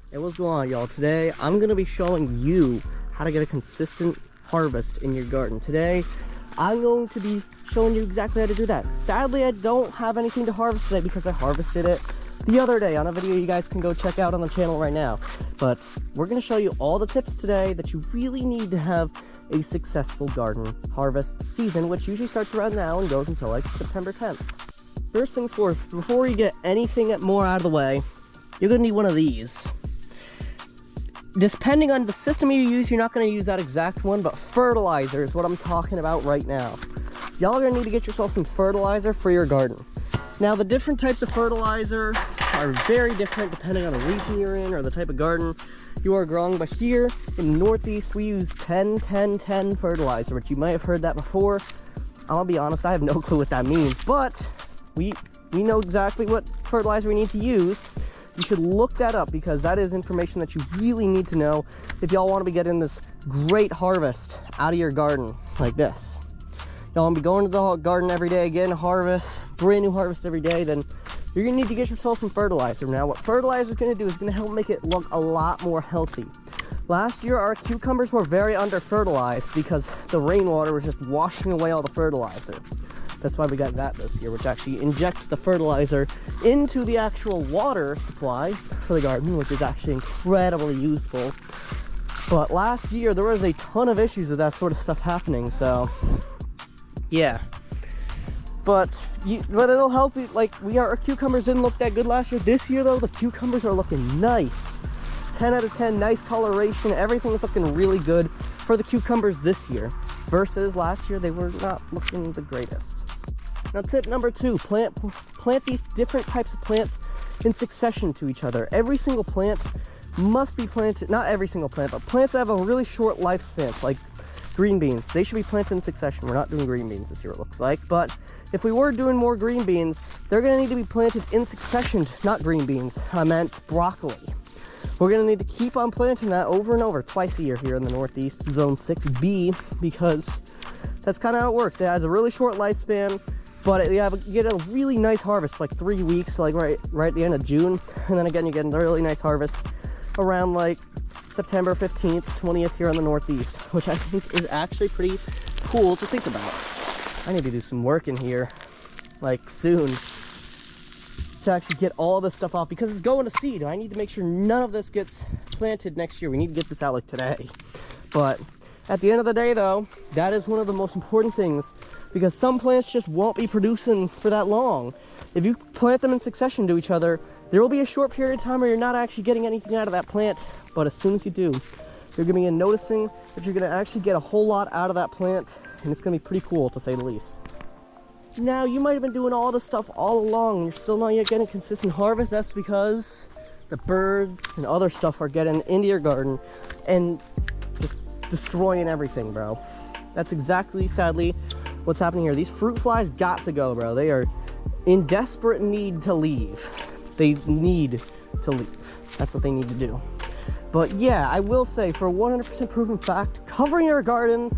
Hey, what's going on, y'all? Today I'm gonna be showing you how to get a consistent harvest in your garden. Today I'm going to be showing you exactly how to do that. Sadly, I don't have anything to harvest today because I harvested it the other day on a video you guys can go check out on the channel right now. But we're gonna show you all the tips today that you really need to have a successful garden harvest season, which usually starts around now and goes until like September 10th. First things first, before you get anything more out of the way, you're gonna need one of these. Depending on the system you use, you're not going to use that exact one, but fertilizer is what I'm talking about right now. Y'all are going to need to get yourself some fertilizer for your garden. Now, the different types of fertilizer are very different depending on the region you're in or the type of garden you are growing, but here in the Northeast, we use 10-10-10 fertilizer, which you might have heard that before. I'm going to be honest, I have no clue what that means, but we know exactly what fertilizer we need to use. You should look that up because that is information that you really need to know if y'all want to be getting this great harvest out of your garden like this. Y'all want to be going to the garden every day, getting a harvest, brand new harvest every day, then you're going to need to get yourself some fertilizer. Now, what fertilizer is going to do is going to help make it look a lot more healthy. Last year, our cucumbers were very under-fertilized because the rainwater was just washing away all the fertilizer. That's why we got that this year, which actually injects the fertilizer into the actual water supply for the garden, which is actually incredibly useful. But last year, there was a ton of issues with that sort of stuff happening, so yeah. But it'll help you, like, our cucumbers didn't look that good last year. This year, though, the cucumbers are looking nice. 10 out of 10, nice coloration. Everything is looking really good for the cucumbers this year. Versus last year, they were not looking the greatest. Now, tip number 2, plant these different types of plants in succession to each other. Every single plant must be planted, not every single plant, but plants that have a really short lifespan, like green beans. They should be planted in succession. We're not doing green beans this year, it looks like, but if we were doing more green beans, they're gonna need to be planted in succession, not green beans, I meant broccoli. We're gonna need to keep on planting that over and over twice a year here in the Northeast, Zone 6B, because that's kind of how it works. It has a really short lifespan, but you get a really nice harvest, like 3 weeks, like right at the end of June. And then again, you get a really nice harvest around like September 15th, 20th here in the Northeast, which I think is actually pretty cool to think about. I need to do some work in here, like soon, to actually get all this stuff off because it's going to seed. I need to make sure none of this gets planted next year. We need to get this out like today. But at the end of the day, though, that is one of the most important things, because some plants just won't be producing for that long. If you plant them in succession to each other, there will be a short period of time where you're not actually getting anything out of that plant, but as soon as you do, you're going to be noticing that you're going to actually get a whole lot out of that plant, and it's going to be pretty cool, to say the least. Now, you might have been doing all this stuff all along, and you're still not yet getting a consistent harvest. That's because the birds and other stuff are getting into your garden and just destroying everything, bro. That's exactly, sadly, what's happening here. These fruit flies got to go, bro. They are in desperate need to leave. They need to leave. That's what they need to do. But yeah, I will say, for a 100% proven fact, covering your garden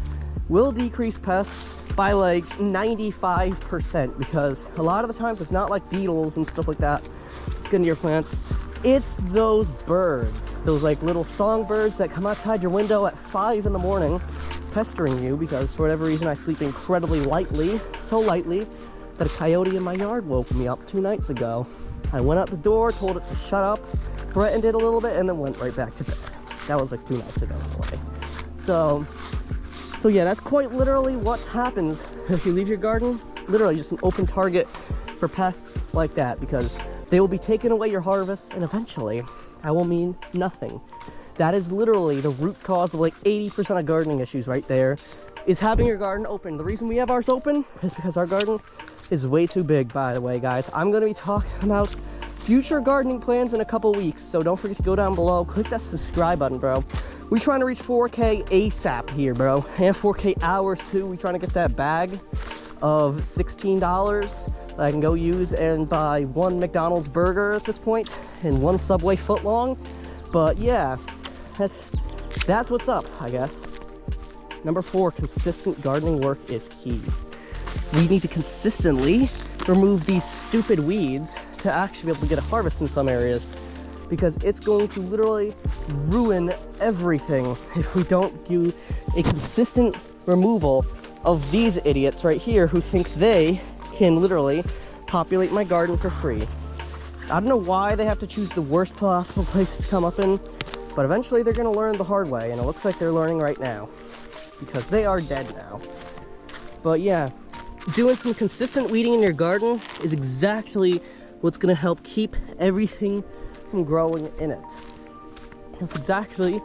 will decrease pests by like 95%, because a lot of the times it's not like beetles and stuff like that it's getting to your plants. It's those birds, those like little songbirds that come outside your window at 5 in the morning pestering you, because for whatever reason I sleep incredibly lightly, so lightly that a coyote in my yard woke me up 2 nights ago. I went out the door, told it to shut up, threatened it a little bit, and then went right back to bed. That was like 2 nights ago, by the way. So yeah, that's quite literally what happens if you leave your garden. Literally just an open target for pests like that, because they will be taking away your harvest, and eventually that will mean nothing. That is literally the root cause of like 80% of gardening issues right there, is having your garden open. The reason we have ours open is because our garden is way too big, by the way, guys. I'm going to be talking about future gardening plans in a couple weeks, so don't forget to go down below, click that subscribe button, bro. We're trying to reach 4K ASAP here, bro, and 4K hours too. We're trying to get that bag of $16 that I can go use and buy 1 McDonald's burger at this point and 1 Subway footlong. But yeah, that's what's up, I guess. Number 4, consistent gardening work is key. We need to consistently remove these stupid weeds to actually be able to get a harvest in some areas. because it's going to literally ruin everything if we don't do a consistent removal of these idiots right here who think they can literally populate my garden for free. I don't know why they have to choose the worst possible place to come up in, but eventually they're going to learn the hard way, and it looks like they're learning right now because they are dead now. But yeah, doing some consistent weeding in your garden is exactly what's going to help keep everything from growing in it. That's exactly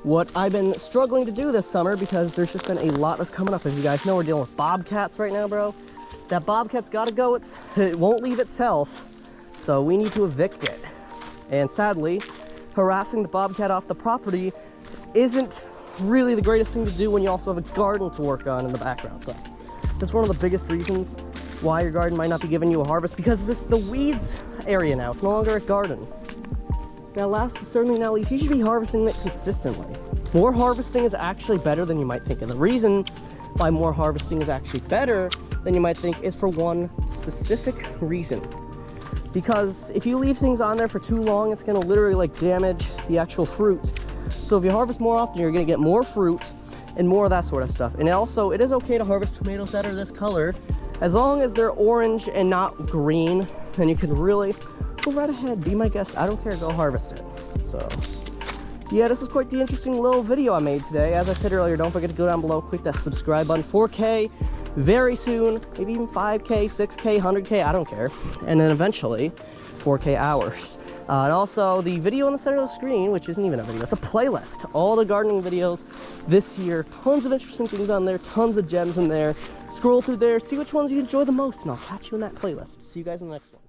what I've been struggling to do this summer because there's just been a lot that's coming up. As you guys know, we're dealing with bobcats right now, bro. That bobcat's got to go. It won't leave itself, so we need to evict it. And sadly, harassing the bobcat off the property isn't really the greatest thing to do when you also have a garden to work on in the background. So that's one of the biggest reasons why your garden might not be giving you a harvest, because the weeds area now, it's no longer a garden. Now last but certainly not least, you should be harvesting it consistently. More harvesting is actually better than you might think, and the reason why more harvesting is actually better than you might think is for one specific reason. Because if you leave things on there for too long, it's going to literally like damage the actual fruit. So if you harvest more often, you're going to get more fruit and more of that sort of stuff. And also, it is okay to harvest tomatoes that are this color, as long as they're orange and not green. Then you can really go right ahead, be my guest. I don't care, go harvest it. So yeah, this is quite the interesting little video I made today. As I said earlier, don't forget to go down below, click that subscribe button. 4K very soon, maybe even 5K, 6K, 100K, I don't care. And then eventually 4K hours. And also the video on the center of the screen, which isn't even a video, it's a playlist. All the gardening videos this year, tons of interesting things on there, tons of gems in there. Scroll through there, see which ones you enjoy the most, and I'll catch you in that playlist. See you guys in the next one.